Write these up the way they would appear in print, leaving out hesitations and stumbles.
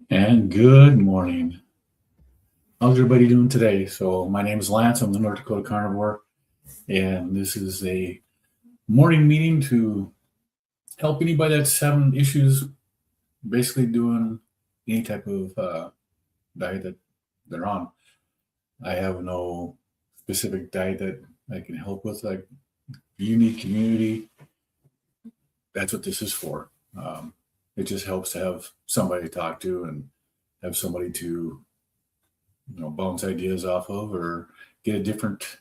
And good morning. How's everybody doing today? So my name is Lance. I'm the North Dakota Carnivore, and this is a morning meeting to help anybody that's having issues basically doing any type of diet that they're on. I have no specific diet that I can help with, like unique community. That's what this is for. It just helps to have somebody to talk to and have somebody to bounce ideas off of or get a different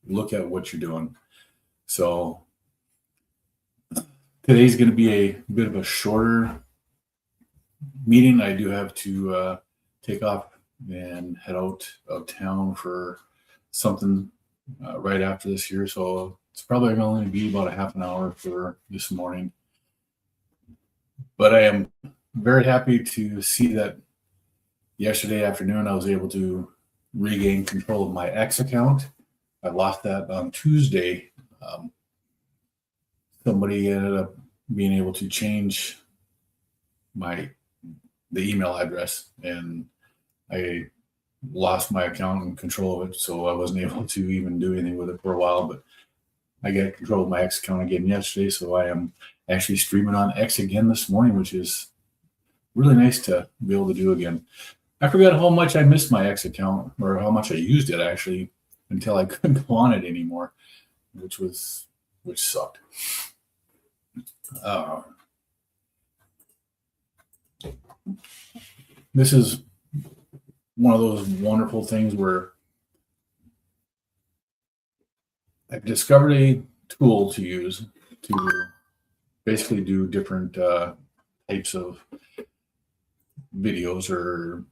look at what you're doing. So today's going to be a bit of a shorter meeting. I do have to take off and head out of town for something right after this here. So it's probably only be about a half an hour for this morning. But I am very happy to see that yesterday afternoon I was able to regain control of my X account. I lost that on Tuesday. Somebody ended up being able to change the email address, and I lost my account and control of it, so I wasn't able to even do anything with it for a while. But I got control of my X account again yesterday, so I am actually streaming on X again this morning, which is really nice to be able to do again. I forgot how much I missed my X account, or how much I used it actually, until I couldn't go on it anymore, which sucked. This is one of those wonderful things where I've discovered a tool to use to basically do different types of videos or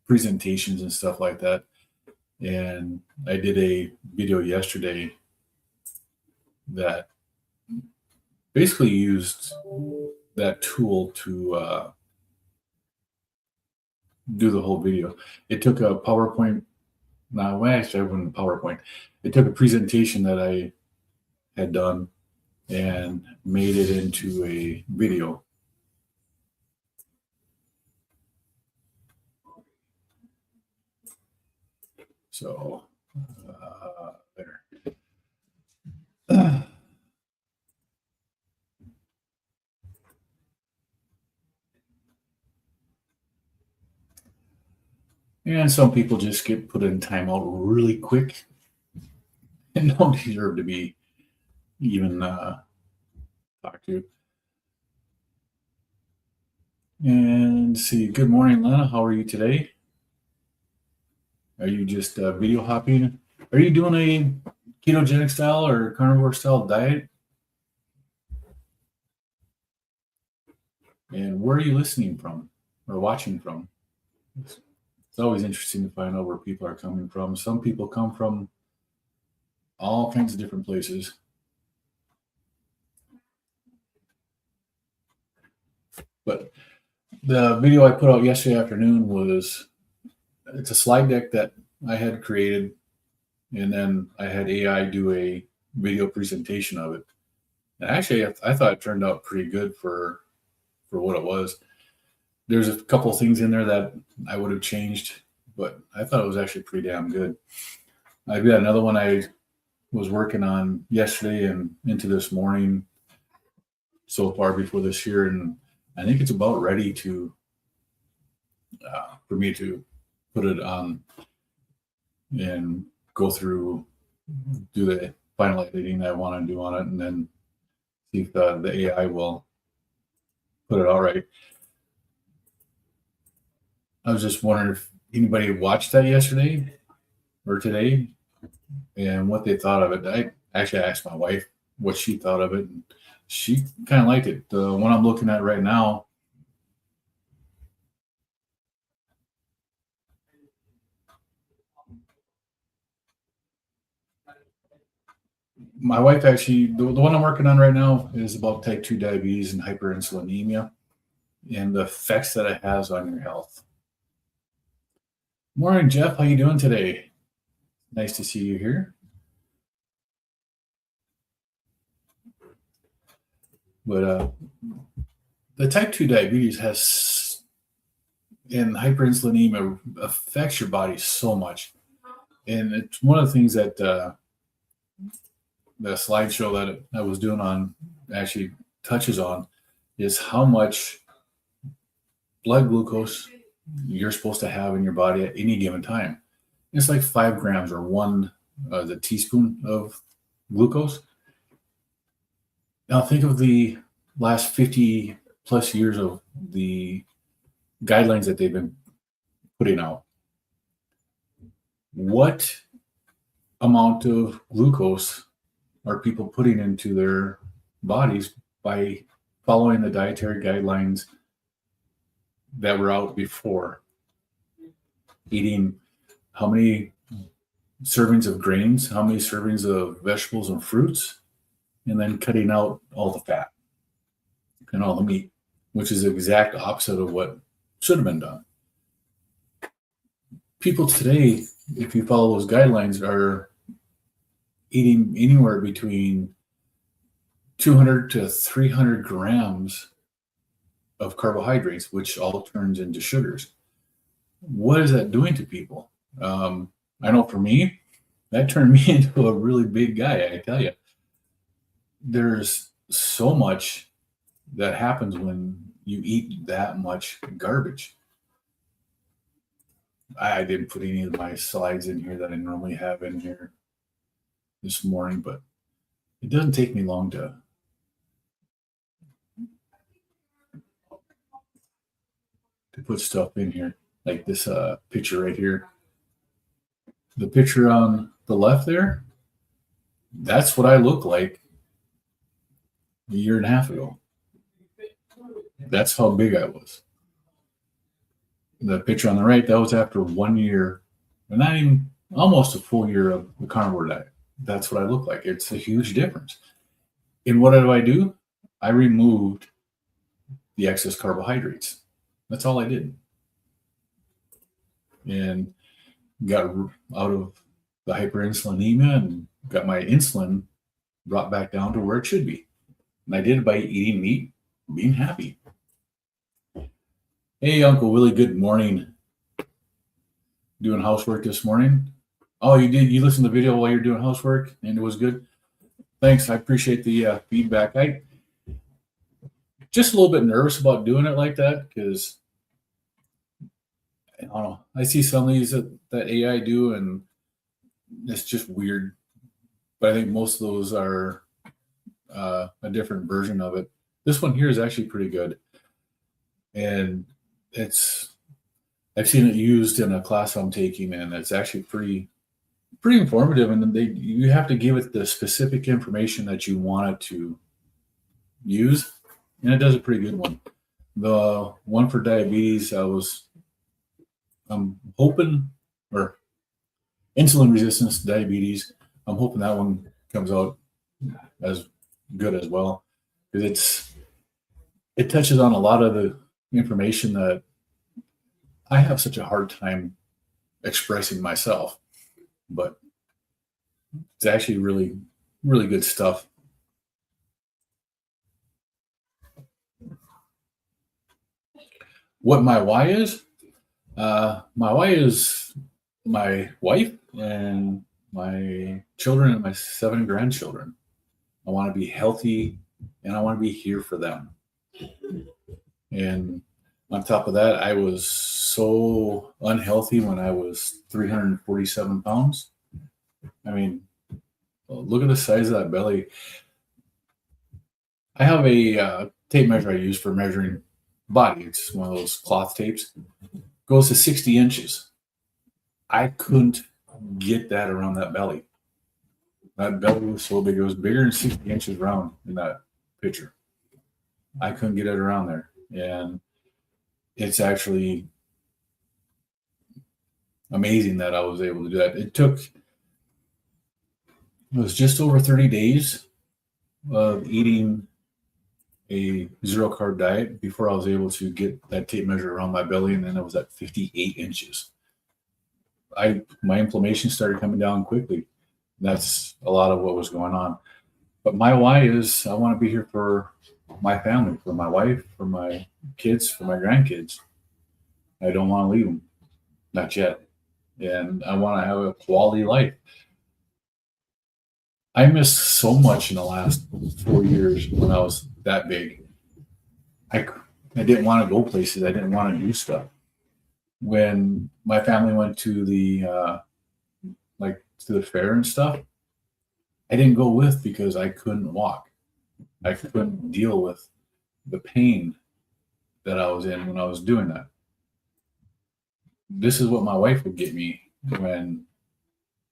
presentations and stuff like that. And I did a video yesterday that basically used that tool to do the whole video. It took a PowerPoint. Now, actually, I wasn't PowerPoint. It took a presentation that I had done and made it into a video. So there. And some people just get put in timeout really quick and don't deserve to be even talked to. And see, good morning, Lana. How are you today? Are you just video hopping? Are you doing a ketogenic style or carnivore style diet? And where are you listening from or watching from? It's always interesting to find out where people are coming from. Some people come from all kinds of different places. But the video I put out yesterday afternoon it's a slide deck that I had created, and then I had AI do a video presentation of it. And actually, I thought it turned out pretty good for what it was. There's a couple of things in there that I would have changed, but I thought it was actually pretty damn good. I've got another one I was working on yesterday and into this morning so far before this year, and I think it's about ready to for me to put it on and go through, do the final editing I want to do on it, and then see if the AI will put it all right. I was just wondering if anybody watched that yesterday or today and what they thought of it. I actually asked my wife what she thought of it, and she kind of liked it. The one I'm looking at right now, my wife actually, the one I'm working on right now is about type 2 diabetes and hyperinsulinemia and the effects that it has on your health. Morning, Jeff. How you doing today? Nice to see you here. But the type 2 diabetes has, and hyperinsulinemia affects your body so much. And it's one of the things that the slideshow that I was doing on actually touches on is how much blood glucose you're supposed to have in your body at any given time. It's like 5 grams or the teaspoon of glucose. Now think of the last 50 plus years of the guidelines that they've been putting out. What amount of glucose are people putting into their bodies by following the dietary guidelines that were out before? Eating how many servings of grains, how many servings of vegetables and fruits, and then cutting out all the fat and all the meat, which is the exact opposite of what should have been done. People today, if you follow those guidelines, are eating anywhere between 200 to 300 grams of carbohydrates, which all turns into sugars. What is that doing to people? I know for me, that turned me into a really big guy, I tell you. There's so much that happens when you eat that much garbage. I didn't put any of my slides in here that I normally have in here this morning, but it doesn't take me long to put stuff in here, like this picture right here. The picture on the left there, that's what I look like a year and a half ago. That's how big I was. The picture on the right, that was after 1 year, and not even almost a full year of the carnivore diet. That's what I look like. It's a huge difference. And what do? I removed the excess carbohydrates. That's all I did. And got out of the hyperinsulinemia and got my insulin brought back down to where it should be. And I did it by eating meat, being happy. Hey, Uncle Willie, good morning. Doing housework this morning? Oh, you did? You listened to the video while you're doing housework and it was good? Thanks. I appreciate the feedback. I just a little bit nervous about doing it like that because I don't know. I see some of these that AI do and it's just weird. But I think most of those are a different version of it. This one here is actually pretty good. And I've seen it used in a class I'm taking, and it's actually pretty informative. And you have to give it the specific information that you want it to use, and it does a pretty good one. The one for diabetes, I'm hoping, or insulin resistance diabetes, I'm hoping that one comes out as good as well, because it touches on a lot of the information that I have such a hard time expressing myself, but it's actually really, really good stuff. What my why is? My why is my wife and my children and my 7 grandchildren. I want to be healthy and I want to be here for them. And on top of that, I was so unhealthy when I was 347 pounds. I mean, look at the size of that belly. I have a tape measure I use for measuring body. It's one of those cloth tapes. Goes to 60 inches. I couldn't get that around that belly. That belly was so big. It was bigger than 60 inches round in that picture. I couldn't get it around there. And it's actually amazing that I was able to do that. It was just over 30 days of eating a 0-carb diet before I was able to get that tape measure around my belly, and then it was at 58 inches. My inflammation started coming down quickly. That's a lot of what was going on. But my why is I want to be here for my family, for my wife, for my kids, for my grandkids. I don't want to leave them, not yet. And I want to have a quality life. I missed so much in the last 4 years when I was that big. I didn't want to go places. I didn't want to do stuff. When my family went to the to the fair and stuff, I didn't go with because I couldn't walk. I couldn't deal with the pain that I was in when I was doing that. This is what my wife would get me when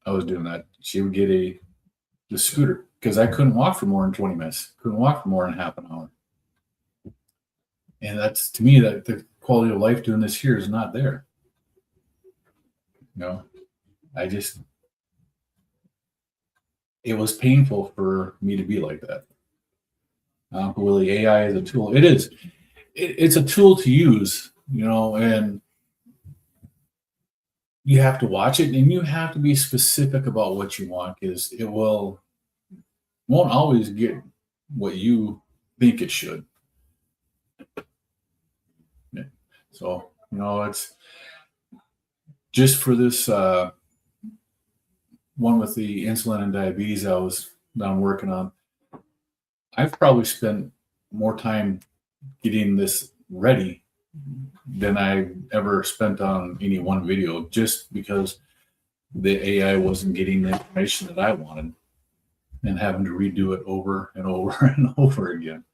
I was doing that. She would get the scooter because I couldn't walk for more than 20 minutes. Couldn't walk for more than half an hour. And that's, to me, that the quality of life doing this here is not there. It was painful for me to be like that. Really, AI is a tool. It is. It's a tool to use, and you have to watch it, and you have to be specific about what you want, because it won't always get what you think it should. Yeah. So, it's just for this one with the insulin and diabetes I'm working on. I've probably spent more time getting this ready than I ever spent on any one video, just because the AI wasn't getting the information that I wanted and having to redo it over and over and over again.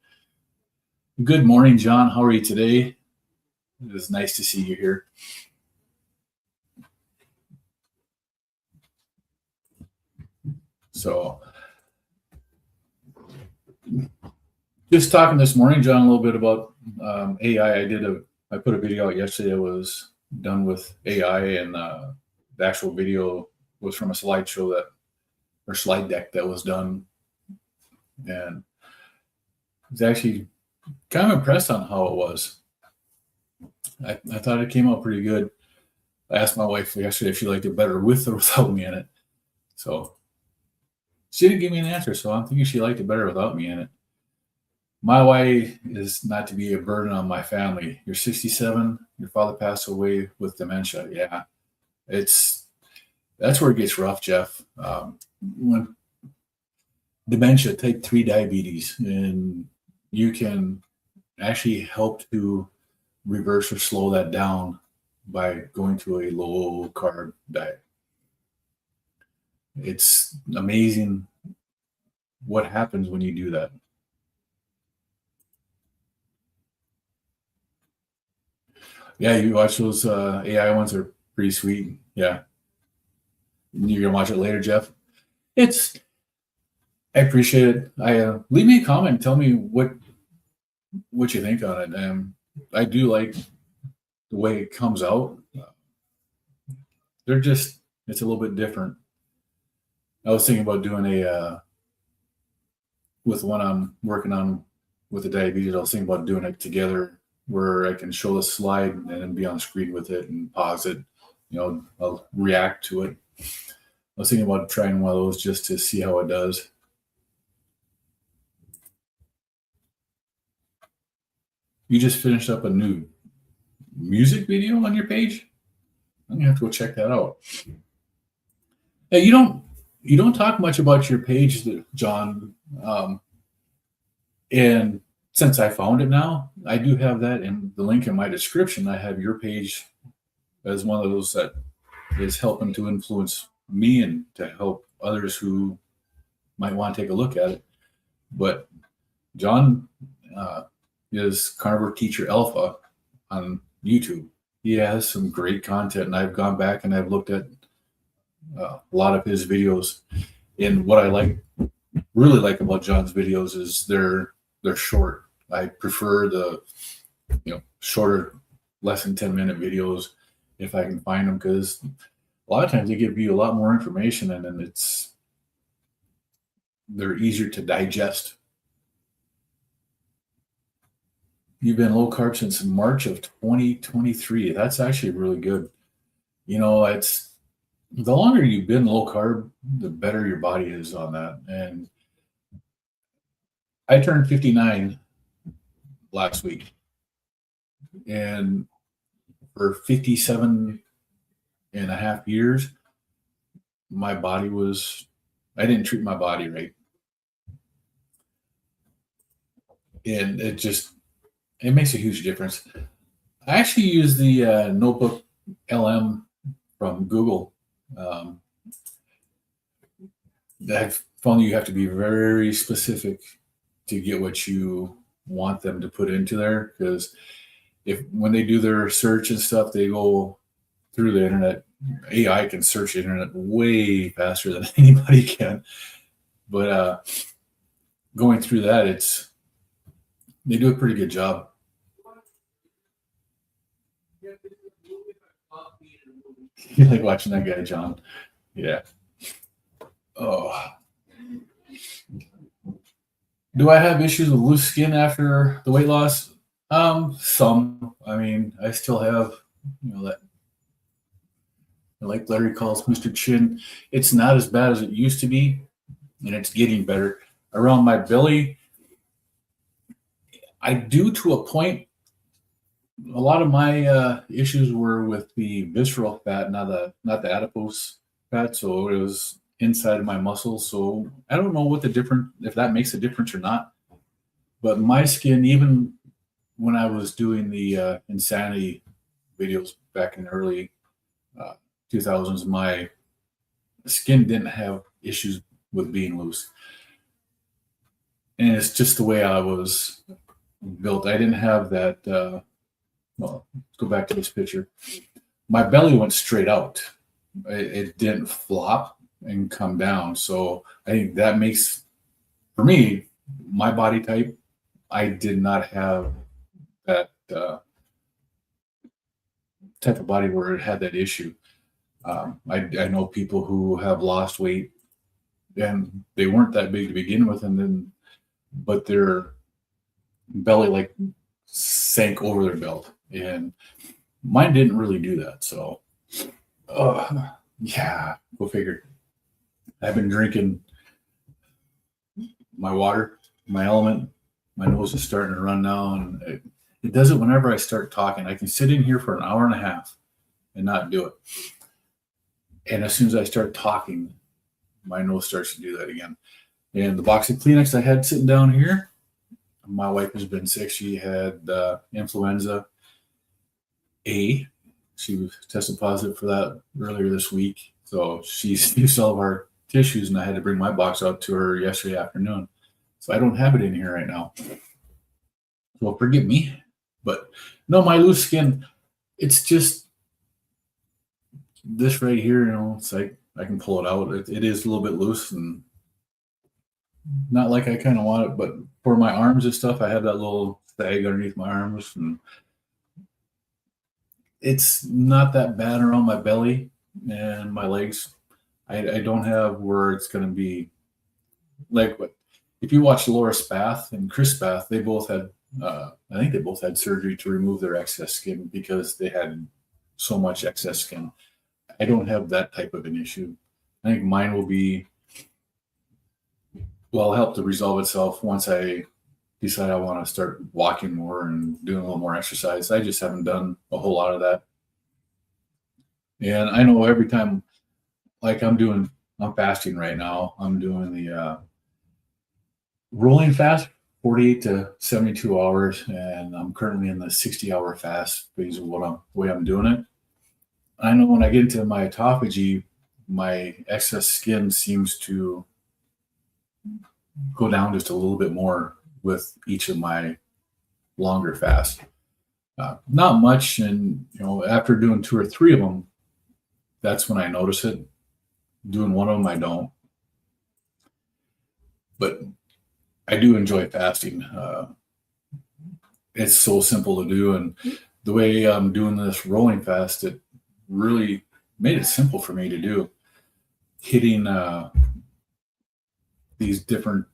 Good morning, John. How are you today? It is nice to see you here. So, just talking this morning, John, a little bit about AI. I put a video out yesterday. It was done with AI, and the actual video was from a slide deck that was done. And I was actually kind of impressed on how it was. I thought it came out pretty good. I asked my wife yesterday if she liked it better with or without me in it. So she didn't give me an answer, so I'm thinking she liked it better without me in it. My way is not to be a burden on my family. You're 67. Your father passed away with dementia. Yeah, that's where it gets rough, Jeff. When dementia, type 3 diabetes, and you can actually help to reverse or slow that down by going to a low carb diet. It's amazing what happens when you do that. Yeah, you watch those AI ones, are pretty sweet. Yeah. You're gonna watch it later, Jeff? I appreciate it. Leave me a comment and tell me what you think on it. I do like the way it comes out. It's a little bit different. I was thinking about doing with one I'm working on with the diabetes. I was thinking about doing it together, where I can show the slide and then be on screen with it and pause it. I'll react to it. I was thinking about trying one of those just to see how it does. You just finished up a new music video on your page? I'm gonna have to go check that out. Hey, you don't talk much about your page, John. And since I found it now, I do have that in the link in my description. I have your page as one of those that is helping to influence me and to help others who might want to take a look at it. But John is Carnivore Teacher Alpha on YouTube. He has some great content, and I've gone back and I've looked at a lot of his videos. And what I really like about John's videos is they're short. I prefer the shorter, less than 10-minute videos if I can find them, because a lot of times they give you a lot more information, and then they're easier to digest. You've been low carb since March of 2023. That's actually really good. It's the longer you've been low carb, the better your body is on that. And I turned 59 last week. And for 57.5 years, my body was, I didn't treat my body right. And it makes a huge difference. I actually use the Notebook LM from Google. I've found you have to be very specific to get what you want them to put into there, because when they do their search and stuff, they go through the internet. AI can search the internet way faster than anybody can. But going through that, they do a pretty good job. You like watching that guy, John? Yeah. Oh. Do I have issues with loose skin after the weight loss? Some. I mean, I still have, that, like Larry calls Mr. Chin. It's not as bad as it used to be, and it's getting better. Around my belly, I do to a point. A lot of my issues were with the visceral fat, not the adipose fat. So it was inside of my muscles. So I don't know if that makes a difference or not. But my skin, even when I was doing the insanity videos back in the early 2000s, my skin didn't have issues with being loose. And it's just the way I was built. I didn't have that. Well, let's go back to this picture. My belly went straight out. It didn't flop and come down. So I think that makes, for me, my body type, I did not have that type of body where it had that issue. I know people who have lost weight and they weren't that big to begin with, but their belly like sank over their belt, and mine didn't really do that. So, yeah, go figure. I've been drinking my water, my element. My nose is starting to run now, and it does it whenever I start talking. I can sit in here for an hour and a half and not do it. And as soon as I start talking, my nose starts to do that again. And the box of Kleenex I had sitting down here, my wife has been sick. She had influenza A. She was tested positive for that earlier this week. So she's used all of our tissues, and I had to bring my box out to her yesterday afternoon. So I don't have it in here right now. So forgive me. But no, my loose skin, it's just this right here, it's like I can pull it out. It is a little bit loose and not like I kind of want it, but for my arms and stuff, I have that little sag underneath my arms, and it's not that bad around my belly and my legs. I don't have where it's going to be like what. If you watch Laura Spath and Chris Spath, they both had, I think they both had surgery to remove their excess skin because they had so much excess skin. I don't have that type of an issue. I think mine will help to resolve itself once I decide I want to start walking more and doing a little more exercise. I just haven't done a whole lot of that. And I know every time, like I'm fasting right now. I'm doing the rolling fast, 48 to 72 hours. And I'm currently in the 60-hour fast phase of the way I'm doing it. I know when I get into my autophagy, my excess skin seems to go down just a little bit more with each of my longer fasts. Not much, and after doing 2 or 3 of them, that's when I notice it. Doing one of them, I don't. But I do enjoy fasting. It's so simple to do, and the way I'm doing this rolling fast, it really made it simple for me to do. Hitting these different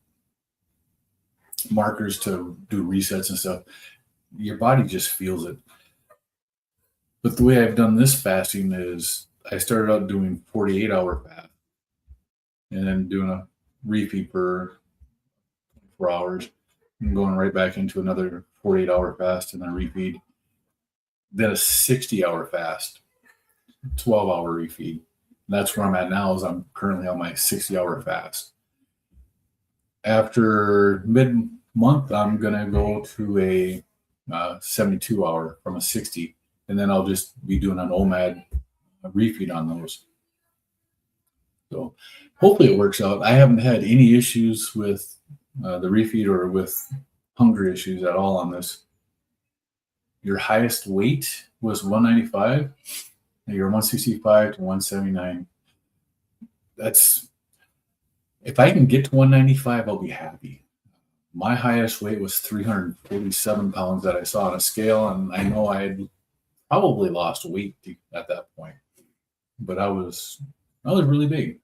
markers to do resets and stuff, your body just feels it. But the way I've done this fasting is I started out doing 48-hour fast and then doing a repeat for 4 hours and going right back into another 48-hour fast and then refeed, then a 60-hour fast, 12-hour refeed. And that's where I'm at now. Is I'm currently on my 60-hour fast. After mid-month, I'm gonna go to a 72-hour from a 60, and then I'll just be doing an OMAD refeed on those. So hopefully it works out. I haven't had any issues with the refeed or with hunger issues at all on this. Your highest weight was 195, and you're 165 to 179. That's, if I can get to 195, I'll be happy. My highest weight was 347 pounds that I saw on a scale, and I know I had probably lost weight at that point, but I was really big.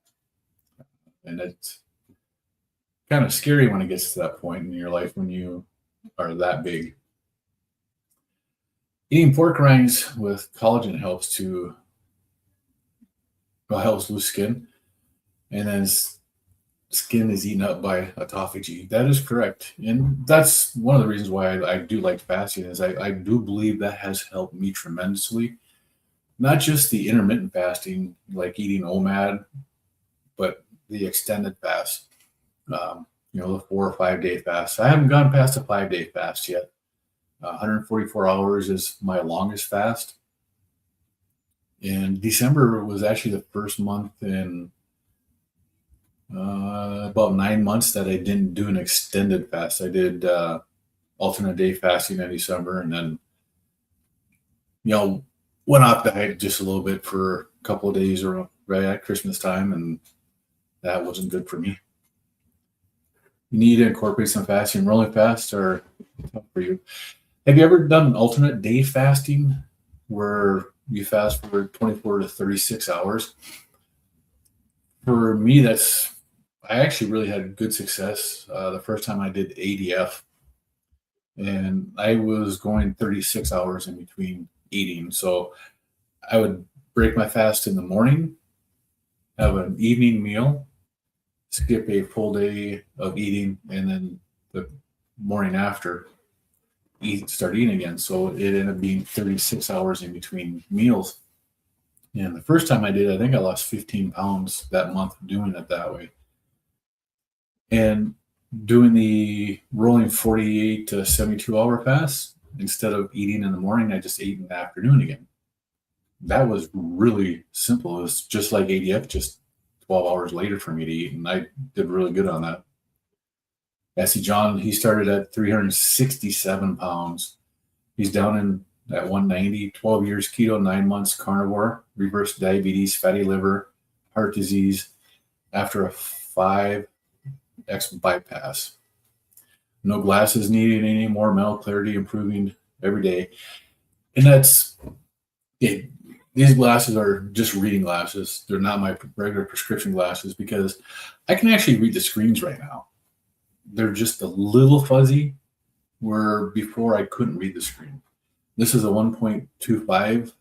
And it's kind of scary when it gets to that point in your life when you are that big. Eating pork rinds with collagen helps lose skin, and then skin is eaten up by autophagy. That is correct, and that's one of the reasons why I do like fasting. Is I do believe that has helped me tremendously. Not just the intermittent fasting, like eating OMAD, but the extended fast. The 4 or 5 day fast. I haven't gone past a 5 day fast yet. 144 hours is my longest fast. And December was actually the first month in about 9 months that I didn't do an extended fast. I did alternate day fasting in December, and then went off diet just a little bit for a couple of days or right at Christmas time, and that wasn't good for me. You need to incorporate some fasting. Rolling fasts are tough for you. Have you ever done alternate day fasting where you fast for 24 to 36 hours? For me, I actually really had good success the first time I did ADF, and I was going 36 hours in between eating. So I would break my fast in the morning, have an evening meal, skip a full day of eating, and then the morning after start eating again. So it ended up being 36 hours in between meals. And the first time I did, I think I lost 15 pounds that month doing it that way. And doing the rolling 48 to 72-hour fast, instead of eating in the morning, I just ate in the afternoon again. That was really simple. It was just like ADF, just 12 hours later for me to eat, and I did really good on that. Essie John, he started at 367 pounds. He's down at 190, 12 years keto, 9 months carnivore, reversed diabetes, fatty liver, heart disease after a 5X bypass. No glasses needed anymore, mental clarity improving every day. And these glasses are just reading glasses. They're not my regular prescription glasses because I can actually read the screens right now. They're just a little fuzzy, where before I couldn't read the screen. This is a 1.25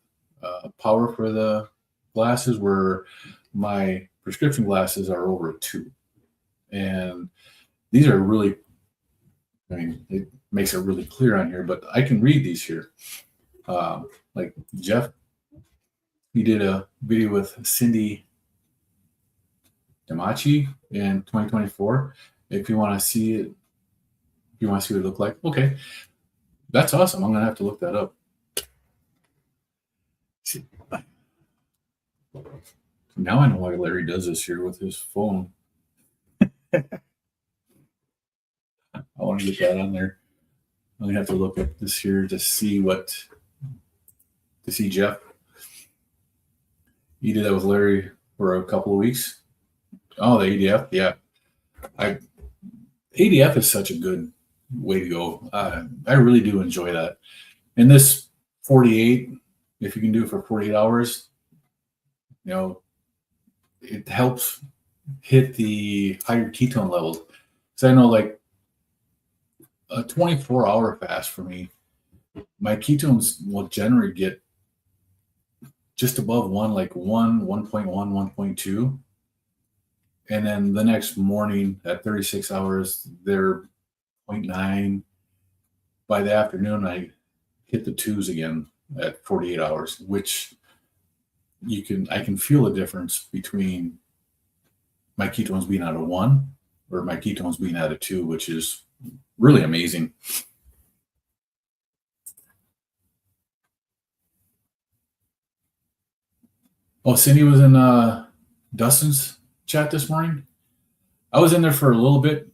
power for the glasses, where my prescription glasses are over a 2. And these are really, it makes it really clear on here, but I can read these here. Like Jeff, he did a video with Cindy Damachi in 2024. If you want to see it, if you want to see what it looked like, okay, that's awesome. I'm going to have to look that up. See. Now I know why Larry does this here with his phone. I want to get that on there. I'm going to have to look at this here to see Jeff. You did that with Larry for a couple of weeks. Oh, the ADF, yeah. ADF is such a good way to go. I really do enjoy that. And this 48, if you can do it for 48 hours, it helps hit the higher ketone levels. So I know, like, a 24-hour fast for me, my ketones will generally get just above 1, like 1.1, 1.2. And then the next morning at 36 hours, they're 0.9. by the afternoon, I hit the twos again at 48 hours, which I can feel the difference between my ketones being at a 1 or my ketones being at a 2, which is really amazing. Oh, Cindy was in Dustin's chat this morning. I was in there for a little bit,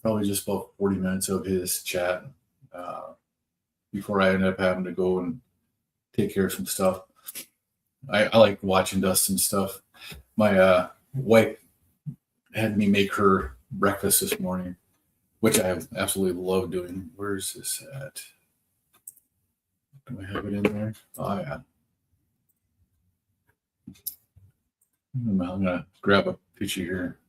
probably just about 40 minutes of his chat before I ended up having to go and take care of some stuff. I like watching Dustin's stuff. My wife had me make her breakfast this morning, which I absolutely love doing. Where's this at? Do I have it in there? Oh, yeah. I'm going to grab a picture here.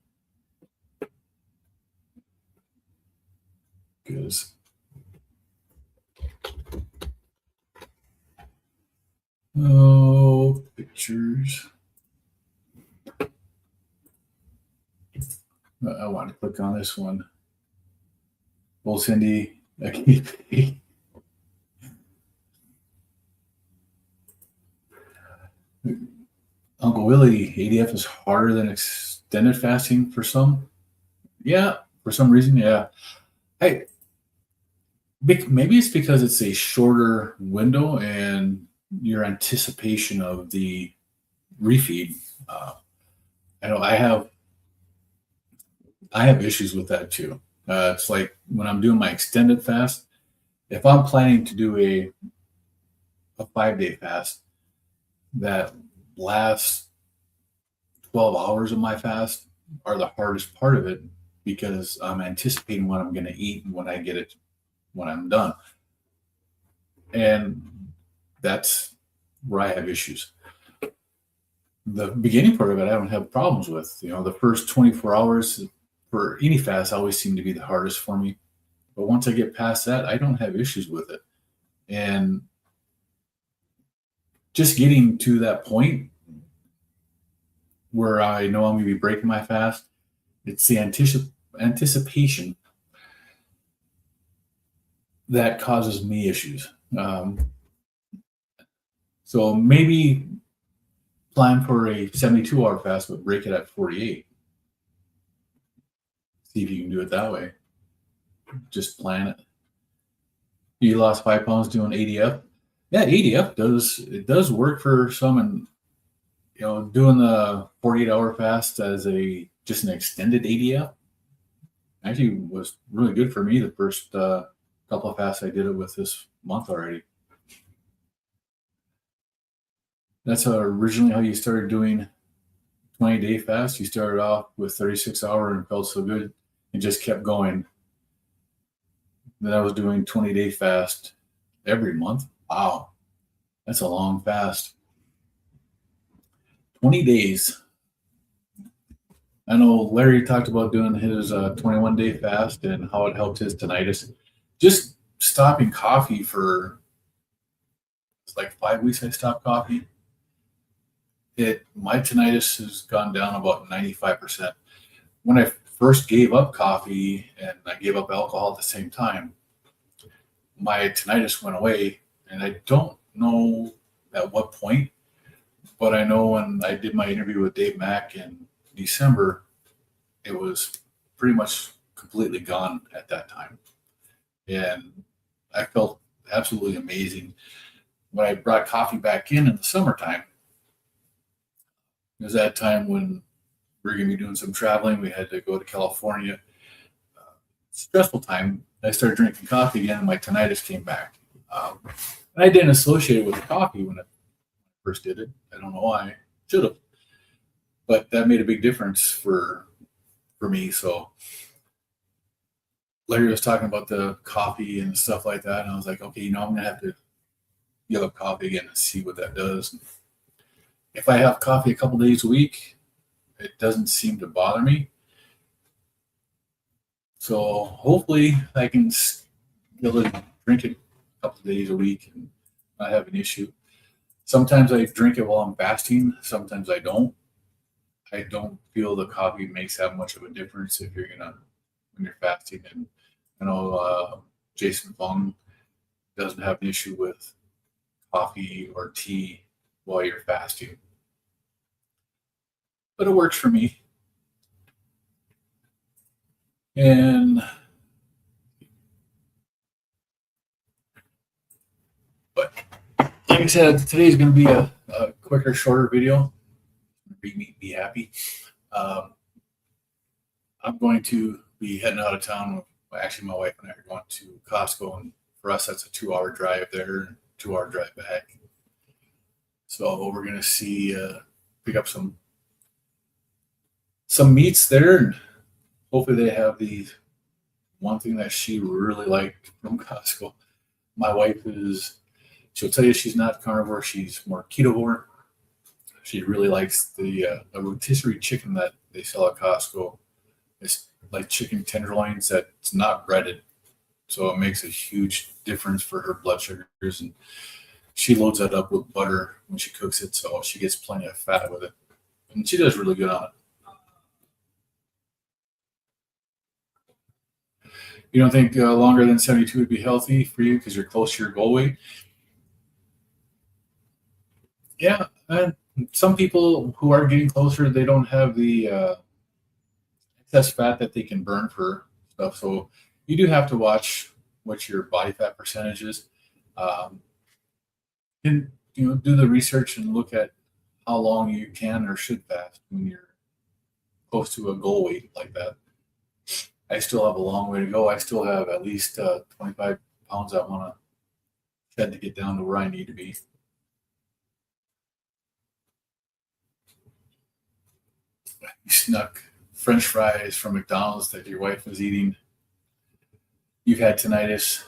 Because pictures. I want to click on this one. Well, Cindy, Uncle Willie, ADF is harder than extended fasting for some. Yeah, for some reason, yeah. Maybe it's because it's a shorter window and your anticipation of the refeed. I know I have issues with that too. It's like when I'm doing my extended fast, if I'm planning to do a 5-day fast, that last 12 hours of my fast are the hardest part of it because I'm anticipating what I'm going to eat when I get it when I'm done. And that's where I have issues. The beginning part of it, I don't have problems with. The first 24 hours for any fast always seem to be the hardest for me. But once I get past that, I don't have issues with it. And just getting to that point where I know I'm going to be breaking my fast, it's the anticipation that causes me issues. So maybe plan for a 72-hour fast, but break it at 48. See if you can do it that way. Just plan it. You lost 5 pounds doing ADF. Yeah, ADF does work for some, and doing the 48-hour fast as just an extended ADF actually was really good for me the first couple of fasts I did it with this month already. That's originally how you started doing 20-day fast. You started off with 36-hour and felt so good and just kept going. Then I was doing 20-day fast every month. Wow, that's a long fast. 20 days. I know Larry talked about doing his 21-day fast and how it helped his tinnitus. Just stopping coffee for like 5 weeks, I stopped coffee. My tinnitus has gone down about 95%. When I first gave up coffee and I gave up alcohol at the same time, my tinnitus went away, and I don't know at what point, but I know when I did my interview with Dave Mack in December, it was pretty much completely gone at that time. And I felt absolutely amazing. When I brought coffee back in the summertime, it was that time when we were going to be doing some traveling. We had to go to California. Stressful time. I started drinking coffee again, and my tinnitus came back. And I didn't associate it with the coffee when I first did it. I don't know why. I should have. But that made a big difference for me. So Larry was talking about the coffee and stuff like that. And I was like, okay, I'm going to have to give up coffee again and see what that does. If I have coffee a couple days a week, it doesn't seem to bother me. So hopefully I can be able to drink it a couple days a week and not have an issue. Sometimes I drink it while I'm fasting. Sometimes I don't. I don't feel the coffee makes that much of a difference when you're fasting and I know Jason Fung doesn't have an issue with coffee or tea while you're fasting, but it works for me. And but like I said, today's going to be a quicker, shorter video. Be happy. I'm going to be heading out of town. Actually, my wife and I are going to Costco, and for us, that's a 2-hour drive there and 2-hour drive back. So we're going to see, pick up some meats there, and hopefully they have the one thing that she really liked from Costco. My wife she'll tell you she's not carnivore, she's more ketovore. She really likes the rotisserie chicken that they sell at Costco. It's like chicken tenderloins that's not breaded. So it makes a huge difference for her blood sugars. And she loads that up with butter when she cooks it, so she gets plenty of fat with it. And she does really good on it. You don't think longer than 72 would be healthy for you because you're close to your goal weight? Yeah, and some people who are getting closer, they don't have the excess fat that they can burn for stuff. So you do have to watch what your body fat percentage is. And do the research and look at how long you can or should fast when you're close to a goal weight like that. I still have a long way to go. I still have at least 25 pounds I want to shed to get down to where I need to be. You snuck French fries from McDonald's that your wife was eating. You've had tinnitus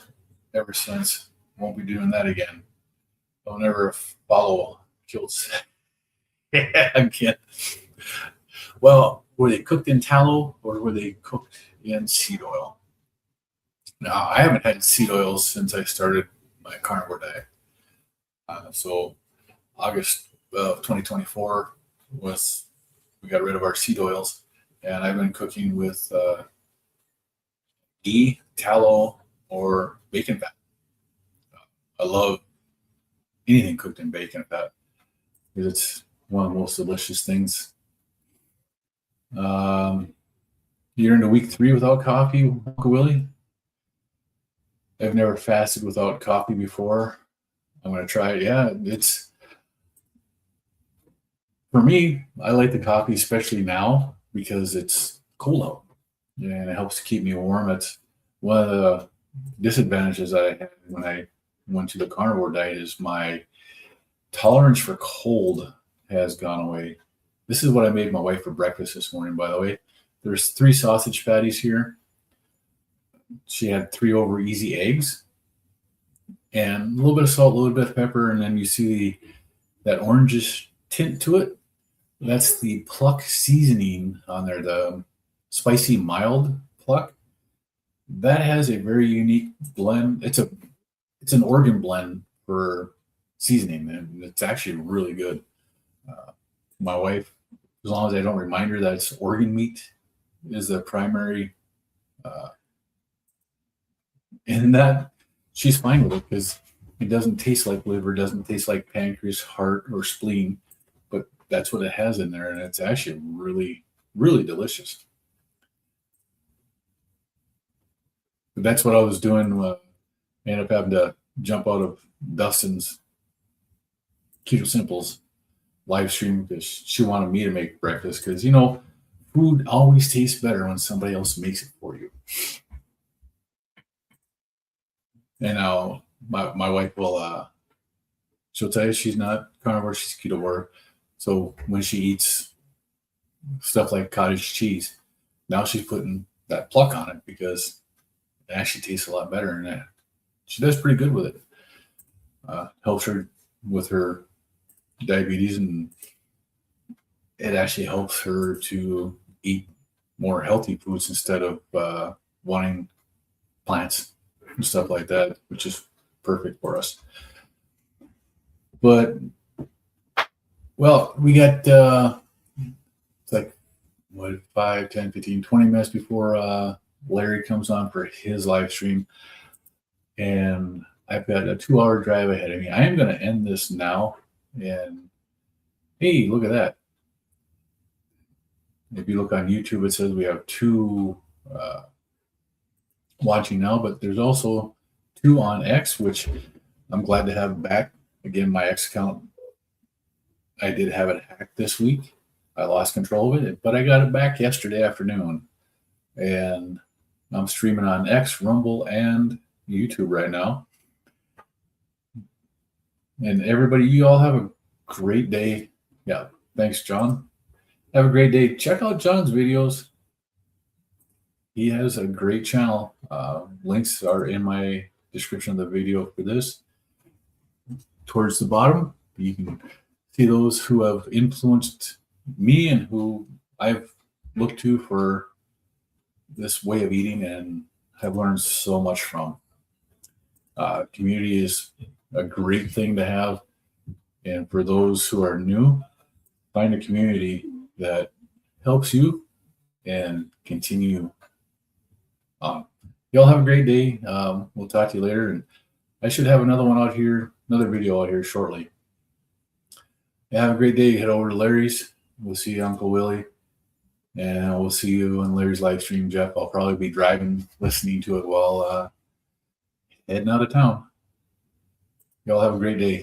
ever since. Won't be doing that again. Don't ever follow Kiltz. Yeah, again. Well, were they cooked in tallow or were they cooked in seed oil? Now, I haven't had seed oils since I started my carnivore diet. So August of 2024 we got rid of our seed oils, and I've been cooking with ghee, tallow, or bacon fat. I love anything cooked in bacon fat because it's one of the most delicious things. You're into week 3 without coffee, Uncle Willie? I've never fasted without coffee before. I'm going to try it. Yeah, for me, I like the coffee, especially now, because it's cold out and it helps to keep me warm. It's one of the disadvantages I had when I went to the carnivore diet is my tolerance for cold has gone away. This is what I made my wife for breakfast this morning, by the way. There's 3 sausage patties here. She had 3 over easy eggs and a little bit of salt, a little bit of pepper, and then you see that orangish tint to it. That's the pluck seasoning on there, the spicy mild pluck. That has a very unique blend. It's an organ blend for seasoning, and it's actually really good. My wife, as long as I don't remind her that it's organ meat, is the primary, and that she's fine with it because it doesn't taste like liver, doesn't taste like pancreas, heart, or spleen, but that's what it has in there, and it's actually really, really delicious. But that's what I was doing. I ended up having to jump out of Dustin's Keto Simples live stream because she wanted me to make breakfast because, food always tastes better when somebody else makes it for you. And now my wife will, she'll tell you she's not carnivore, she's ketovore. So when she eats stuff like cottage cheese, now she's putting that pluck on it because it actually tastes a lot better. And she does pretty good with it. Helps her with her diabetes, and it actually helps her to eat more healthy foods instead of wanting plants and stuff like that, which is perfect for us. But well, we got it's like 5, 10, 15, 20 minutes before Larry comes on for his live stream, and I've got a 2-hour drive ahead of me. I am going to end this now. And hey, look at that. If you look on YouTube, it says we have 2 watching now, but there's also 2 on X, which I'm glad to have back. Again, my X account, I did have it hacked this week. I lost control of it, but I got it back yesterday afternoon. And I'm streaming on X, Rumble, and YouTube right now. And everybody, you all have a great day. Yeah, thanks, John. Have a great day. Check out John's videos. He has a great channel. Links are in my description of the video for this. Towards the bottom, you can see those who have influenced me and who I've looked to for this way of eating and have learned so much from. Community is a great thing to have. And for those who are new, find a community that helps you and continue on. Y'all have a great day. We'll talk to you later. And I should have another video out here shortly. Have a great day. Head over to Larry's. We'll see you, Uncle Willie. And we'll see you on Larry's live stream, Jeff. I'll probably be driving, listening to it while heading out of town. Y'all have a great day.